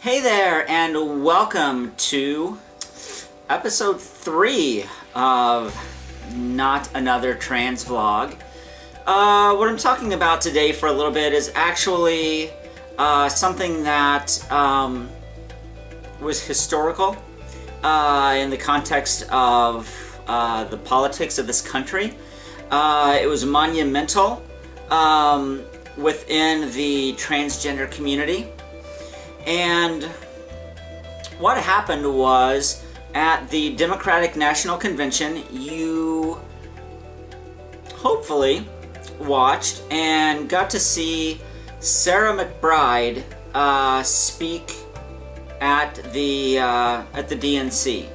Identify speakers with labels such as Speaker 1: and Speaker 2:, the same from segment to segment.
Speaker 1: Hey there, and welcome to episode 3 of Not Another Trans Vlog. What I'm talking about today for a little bit is actually something that was historical in the context of the politics of this country. It was monumental within the transgender community. And what happened was, at the Democratic National Convention, you hopefully watched and got to see Sarah McBride speak at the DNC.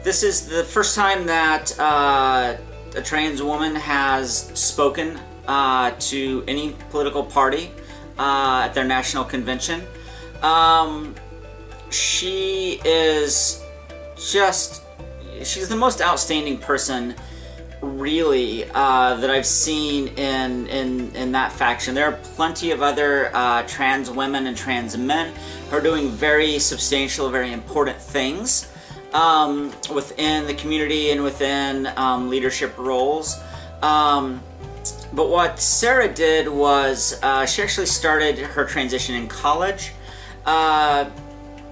Speaker 1: This is the first time that a trans woman has spoken to any political party at their national convention. She's the most outstanding person, really, that I've seen in that faction. There are plenty of other trans women and trans men who are doing very substantial, very important things within the community and within leadership roles. But what Sarah did was she actually started her transition in college.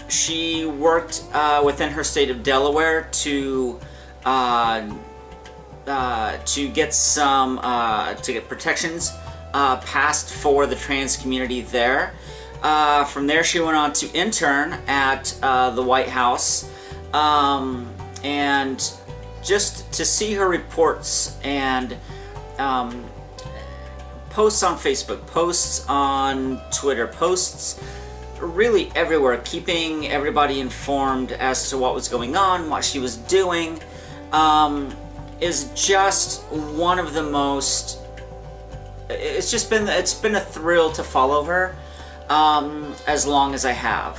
Speaker 1: She worked within her state of Delaware to get protections passed for the trans community there. From there, she went on to intern at the White House, and just to see her reports and posts on Facebook, posts on Twitter, posts really everywhere, keeping everybody informed as to what was going on, what she was doing, is just one of the most. It's been a thrill to follow her as long as I have.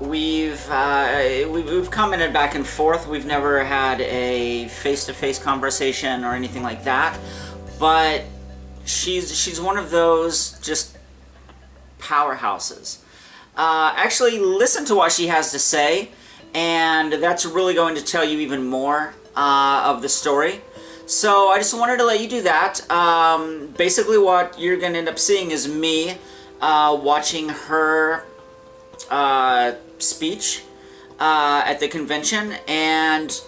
Speaker 1: We've commented back and forth. We've never had a face-to-face conversation or anything like that. But she's one of those just powerhouses. Actually, listen to what she has to say, and that's really going to tell you even more of the story. So I just wanted to let you do that. Basically, what you're going to end up seeing is me watching her speech at the convention, and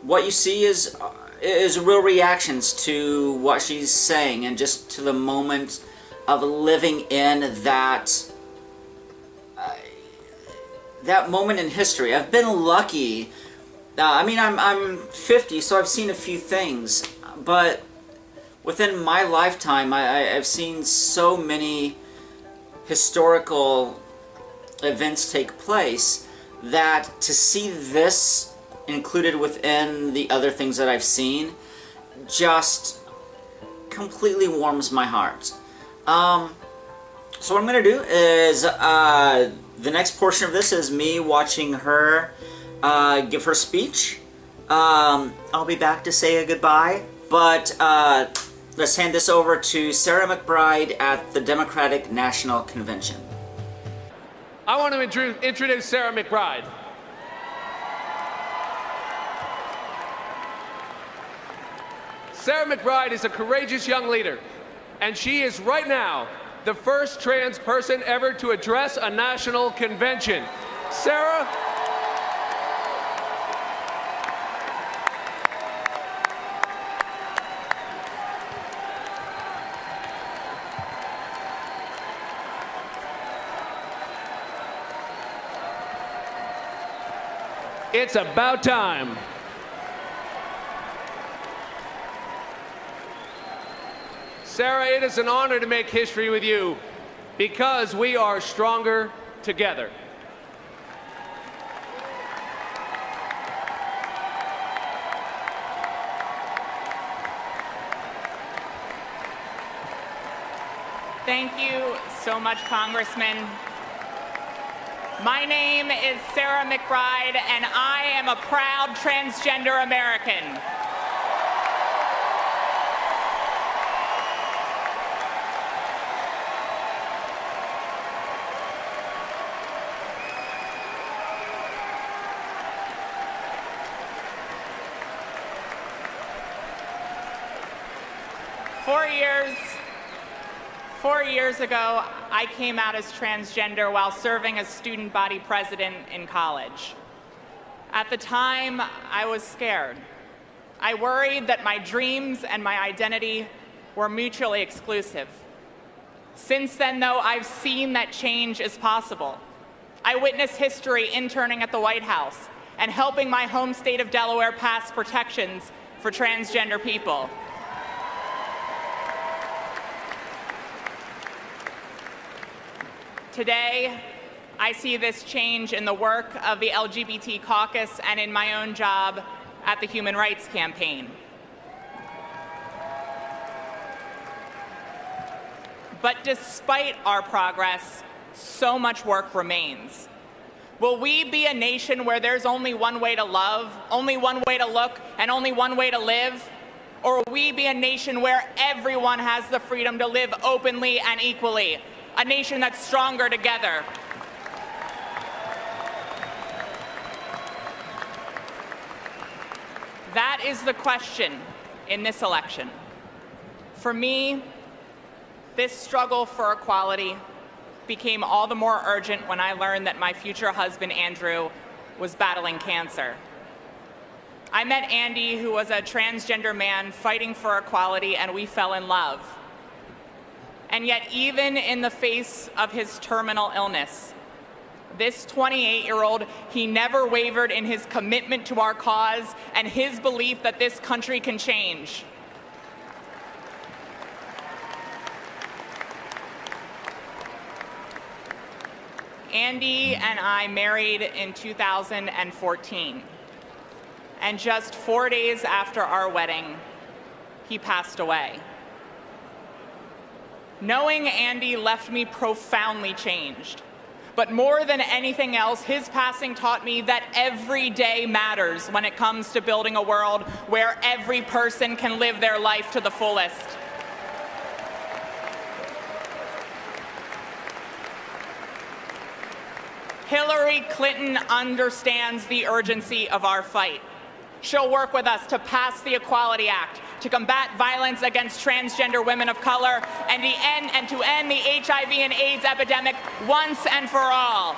Speaker 1: what you see is real reactions to what she's saying, and just to the moment of living in that moment in history. I've been lucky. I'm 50, so I've seen a few things, but within my lifetime, I've seen so many historical events take place that to see this included within the other things that I've seen just completely warms my heart. So what I'm going to do is the next portion of this is me watching her give her speech. I'll be back to say a goodbye, but let's hand this over to Sarah McBride at the Democratic National Convention.
Speaker 2: I want to introduce Sarah McBride. Sarah McBride is a courageous young leader, and she is right now the first trans person ever to address a national convention. Sarah? It's about time. Sarah, it is an honor to make history with you because we are stronger together.
Speaker 3: Thank you so much, Congressman. My name is Sarah McBride, and I am a proud transgender American. 4 years ago, I came out as transgender while serving as student body president in college. At the time, I was scared. I worried that my dreams and my identity were mutually exclusive. Since then, though, I've seen that change is possible. I witnessed history interning at the White House and helping my home state of Delaware pass protections for transgender people. Today, I see this change in the work of the LGBT caucus and in my own job at the Human Rights Campaign. But despite our progress, so much work remains. Will we be a nation where there's only one way to love, only one way to look, and only one way to live? Or will we be a nation where everyone has the freedom to live openly and equally? A nation that's stronger together. That is the question in this election. For me, this struggle for equality became all the more urgent when I learned that my future husband, Andrew, was battling cancer. I met Andy, who was a transgender man fighting for equality, and we fell in love. And yet, even in the face of his terminal illness, this 28-year-old, he never wavered in his commitment to our cause and his belief that this country can change. Andy and I married in 2014. And just 4 days after our wedding, he passed away. Knowing Andy left me profoundly changed. But more than anything else, his passing taught me that every day matters when it comes to building a world where every person can live their life to the fullest. Hillary Clinton understands the urgency of our fight. She'll work with us to pass the Equality Act, to combat violence against transgender women of color, and to end the HIV and AIDS epidemic once and for all.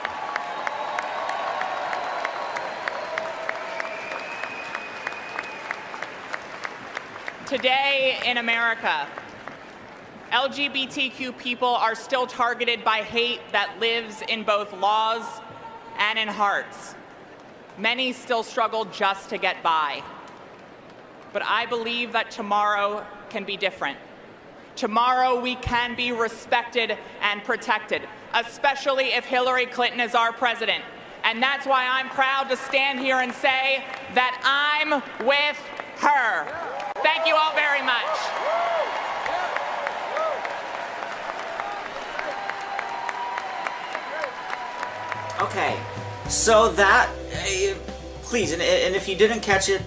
Speaker 3: Today in America, LGBTQ people are still targeted by hate that lives in both laws and in hearts. Many still struggle just to get by. But I believe that tomorrow can be different. Tomorrow we can be respected and protected, especially if Hillary Clinton is our president. And that's why I'm proud to stand here and say that I'm with her. Thank you all very much.
Speaker 1: Okay, so that, please, and if you didn't catch it,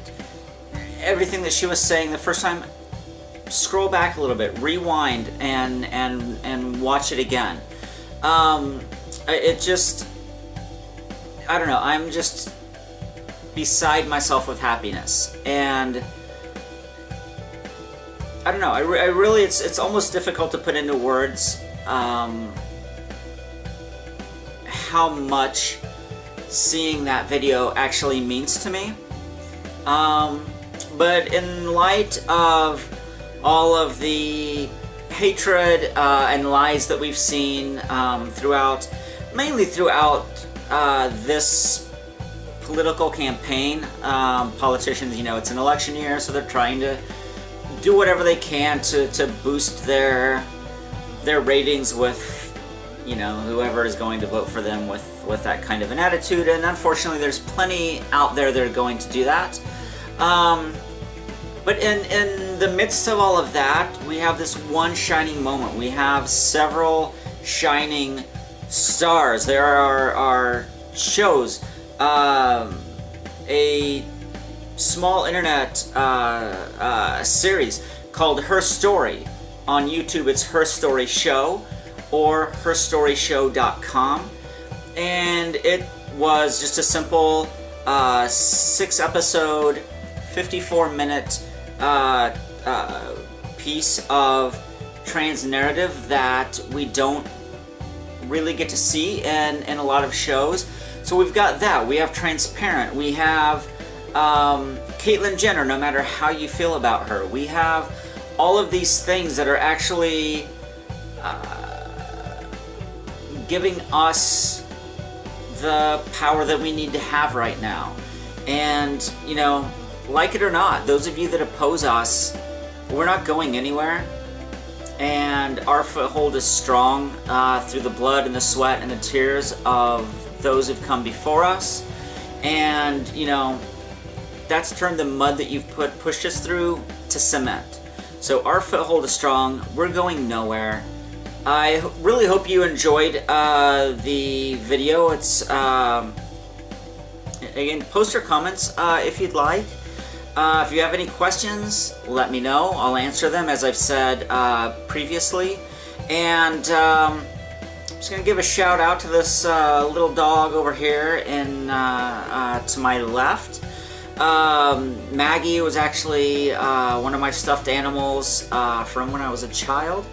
Speaker 1: everything that she was saying the first time, scroll back a little bit, rewind, and watch it again. It just, I don't know, I'm just beside myself with happiness, and I don't know, I really, it's almost difficult to put into words how much seeing that video actually means to me. But in light of all of the hatred and lies that we've seen mainly throughout this political campaign, politicians, you know, it's an election year, so they're trying to do whatever they can to boost their ratings with, you know, whoever is going to vote for them with that kind of an attitude. And unfortunately, there's plenty out there that are going to do that. But in the midst of all of that, we have this one shining moment. We have several shining stars. There are shows, a small internet series called Her Story on YouTube. It's Her Story Show, or herstoryshow.com, and it was just a simple 6-episode, 54-minute piece of trans narrative that we don't really get to see in a lot of shows. So we've got that. We have transparent. We have Caitlyn Jenner, no matter how you feel about her. We have all of these things that are actually giving us the power that we need to have right now. And, you know, like it or not, those of you that oppose us, we're not going anywhere. And our foothold is strong through the blood and the sweat and the tears of those who've come before us. And, you know, that's turned the mud that you've pushed us through to cement. So our foothold is strong. We're going nowhere. I really hope you enjoyed the video. It's again, post your comments if you'd like. If you have any questions, let me know. I'll answer them, as I've said previously. And I'm just gonna give a shout out to this little dog over here to my left. Maggie was actually one of my stuffed animals from when I was a child.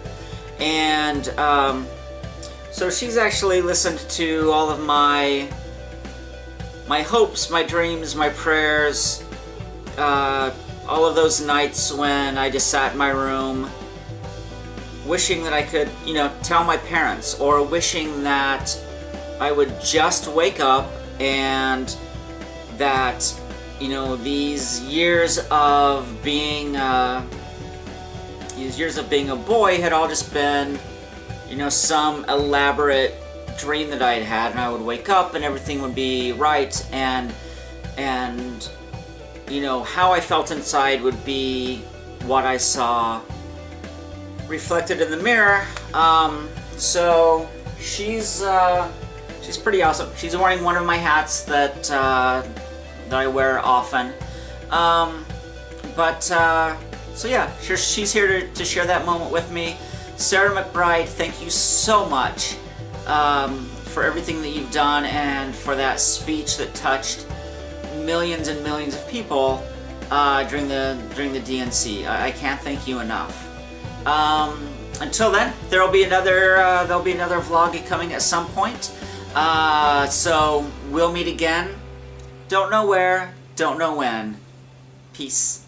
Speaker 1: And so she's actually listened to all of my hopes, my dreams, my prayers, all of those nights when I just sat in my room wishing that I could, you know, tell my parents, or wishing that I would just wake up and that, you know, these years of being a boy had all just been, you know, some elaborate dream that I had, and I would wake up and everything would be right, and you know, how I felt inside would be what I saw reflected in the mirror. So she's pretty awesome. She's wearing one of my hats that I wear often. So yeah, she's here to share that moment with me. Sarah McBride, thank you so much for everything that you've done, and for that speech that touched millions and millions of people during the DNC. I can't thank you enough. Until then, there'll be another vlog coming at some point. So we'll meet again. Don't know where, don't know when. Peace.